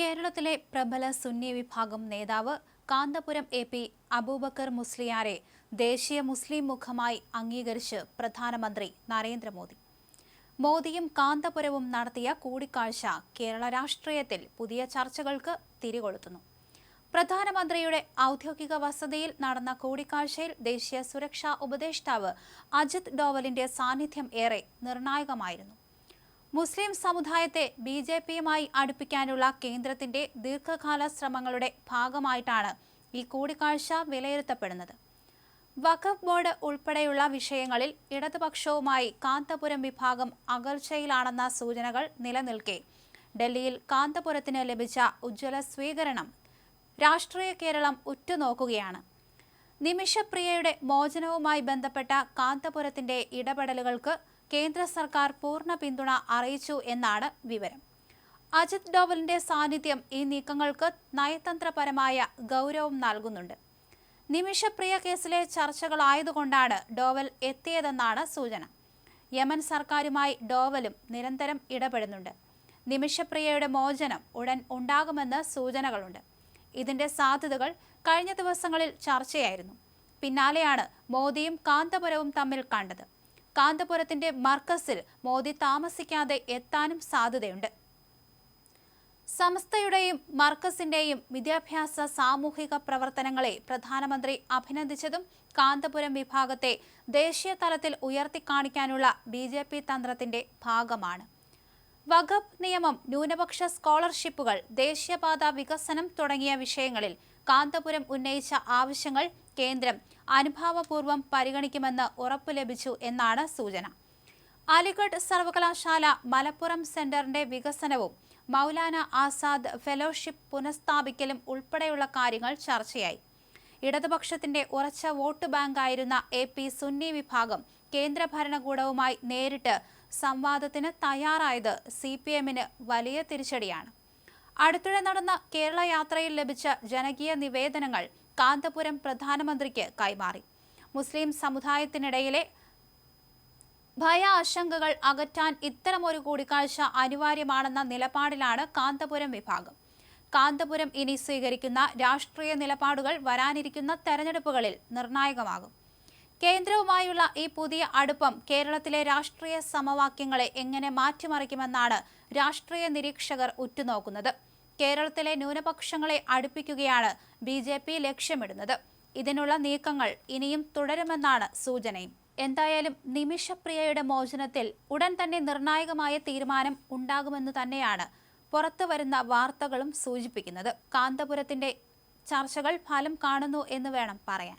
കേരളത്തിലെ പ്രബല സുന്നി വിഭാഗം നേതാവ് കാന്തപുരം എ.പി. അബൂബക്കർ മുസ്ലിയാരെ ദേശീയ മുസ്ലിം മുഖമായി അംഗീകരിച്ച് പ്രധാനമന്ത്രി നരേന്ദ്രമോദി. മോദിയും കാന്തപുരവും നടത്തിയ കൂടിക്കാഴ്ച കേരള രാഷ്ട്രീയത്തിൽ പുതിയ ചർച്ചകൾക്ക് തിരികൊളുത്തുന്നു. പ്രധാനമന്ത്രിയുടെ ഔദ്യോഗിക വസതിയിൽ നടന്ന കൂടിക്കാഴ്ചയിൽ ദേശീയ സുരക്ഷാ ഉപദേഷ്ടാവ് അജിത് ഡോവലിന്റെ സാന്നിധ്യം ഏറെ നിർണായകമായിരുന്നു. മുസ്ലിം സമുദായത്തെ ബി.ജെ.പിയുമായി അടുപ്പിക്കാനുള്ള കേന്ദ്രത്തിന്റെ ദീർഘകാല ശ്രമങ്ങളുടെ ഭാഗമായിട്ടാണ് ഈ കൂടിക്കാഴ്ച വിലയിരുത്തപ്പെടുന്നത്. വഖഫ് ബോർഡ് ഉൾപ്പെടെയുള്ള വിഷയങ്ങളിൽ ഇടതുപക്ഷവുമായി കാന്തപുരം വിഭാഗം അകൽച്ചയിലാണെന്ന സൂചനകൾ നിലനിൽക്കെ ഡൽഹിയിൽ കാന്തപുരത്തിന് ലഭിച്ച ഉജ്ജ്വല സ്വീകരണം രാഷ്ട്രീയ കേരളം ഉറ്റുനോക്കുകയാണ്. നിമിഷപ്രിയയുടെ മോചനവുമായി ബന്ധപ്പെട്ട കാന്തപുരത്തിന്റെ ഇടപെടലുകൾക്ക് കേന്ദ്ര സർക്കാർ പൂർണ്ണ പിന്തുണ അറിയിച്ചു എന്നാണ് വിവരം. അജിത് ഡോവലിന്റെ സാന്നിധ്യം ഈ നീക്കങ്ങൾക്ക് നയതന്ത്രപരമായ ഗൗരവം നൽകുന്നുണ്ട്. നിമിഷപ്രിയ കേസിലെ ചർച്ചകളായതുകൊണ്ടാണ് ഡോവൽ എത്തിയതെന്നാണ് സൂചന. യമൻ സർക്കാരുമായി ഡോവലും നിരന്തരം ഇടപെടുന്നുണ്ട്. നിമിഷപ്രിയയുടെ മോചനം ഉടൻ ഉണ്ടാകുമെന്ന് സൂചനകളുണ്ട്. ഇതിന്റെ സാധ്യതകൾ കഴിഞ്ഞ ദിവസങ്ങളിൽ ചർച്ചയായിരുന്നു. പിന്നാലെയാണ് മോദിയും കാന്തപുരവും തമ്മിൽ കണ്ടത്. കാന്തപുരത്തിന്റെ മർക്കസിൽ മോദി താമസിക്കാതെ എത്താനും സാധ്യതയുണ്ട്. സംസ്ഥയുടെയും മർക്കസിന്റെയും വിദ്യാഭ്യാസ സാമൂഹിക പ്രവർത്തനങ്ങളെ പ്രധാനമന്ത്രി അഭിനന്ദിച്ചതും കാന്തപുരം വിഭാഗത്തെ ദേശീയ തലത്തിൽ ഉയർത്തിക്കാണിക്കാനുള്ള ബി.ജെ.പി തന്ത്രത്തിന്റെ ഭാഗമാണ്. വഖഫ് നിയമം, ന്യൂനപക്ഷ സ്കോളർഷിപ്പുകൾ, ദേശീയപാത വികസനം തുടങ്ങിയ വിഷയങ്ങളിൽ കാന്തപുരം ഉന്നയിച്ച ആവശ്യങ്ങൾ കേന്ദ്രം അനുഭാവപൂർവ്വം പരിഗണിക്കുമെന്ന് ഉറപ്പു ലഭിച്ചു എന്നാണ് സൂചന. അലിഗഡ് സർവകലാശാല മലപ്പുറം സെന്ററിന്റെ വികസനവും മൗലാന ആസാദ് ഫെലോഷിപ്പ് പുനഃസ്ഥാപിക്കലും ഉൾപ്പെടെയുള്ള കാര്യങ്ങൾ ചർച്ചയായി. ഇടതുപക്ഷത്തിന്റെ ഉറച്ച വോട്ട് ബാങ്കായിരുന്ന എ.പി. സുന്നി വിഭാഗം കേന്ദ്ര ഭരണകൂടവുമായി നേരിട്ട് സംവാദത്തിന് തയ്യാറായത് CPM-ന് വലിയ തിരിച്ചടിയാണ്. അടുത്തിടെ നടന്ന കേരള യാത്രയിൽ ലഭിച്ച ജനകീയ നിവേദനങ്ങൾ കാന്തപുരം പ്രധാനമന്ത്രിക്ക് കൈമാറി. മുസ്ലിം സമുദായത്തിനിടയിലെ ഭയാശങ്കകൾ അകറ്റാൻ ഇത്തരമൊരു കൂടിക്കാഴ്ച അനിവാര്യമാണെന്ന നിലപാടിലാണ് കാന്തപുരം വിഭാഗം. കാന്തപുരം ഇനി സ്വീകരിക്കുന്ന രാഷ്ട്രീയ നിലപാടുകൾ വരാനിരിക്കുന്ന തെരഞ്ഞെടുപ്പുകളിൽ നിർണായകമാകും. കേന്ദ്രവുമായുള്ള ഈ പുതിയ അടുപ്പം കേരളത്തിലെ രാഷ്ട്രീയ സമവാക്യങ്ങളെ എങ്ങനെ മാറ്റിമറിക്കുമെന്നാണ് രാഷ്ട്രീയ നിരീക്ഷകർ ഉറ്റുനോക്കുന്നത്. കേരളത്തിലെ ന്യൂനപക്ഷങ്ങളെ അടുപ്പിക്കുകയാണ് ബി.ജെ.പി ലക്ഷ്യമിടുന്നത്. ഇതിനുള്ള നീക്കങ്ങൾ ഇനിയും തുടരുമെന്നാണ് സൂചനയും. എന്തായാലും നിമിഷപ്രിയയുടെ മോചനത്തിൽ ഉടൻ തന്നെ നിർണായകമായ തീരുമാനം ഉണ്ടാകുമെന്ന് തന്നെയാണ് പുറത്തുവരുന്ന വാർത്തകളും സൂചിപ്പിക്കുന്നത്. കാന്തപുരത്തിന്റെ ചർച്ചകൾ ഫലം കാണുന്നു എന്ന് വേണം പറയാൻ.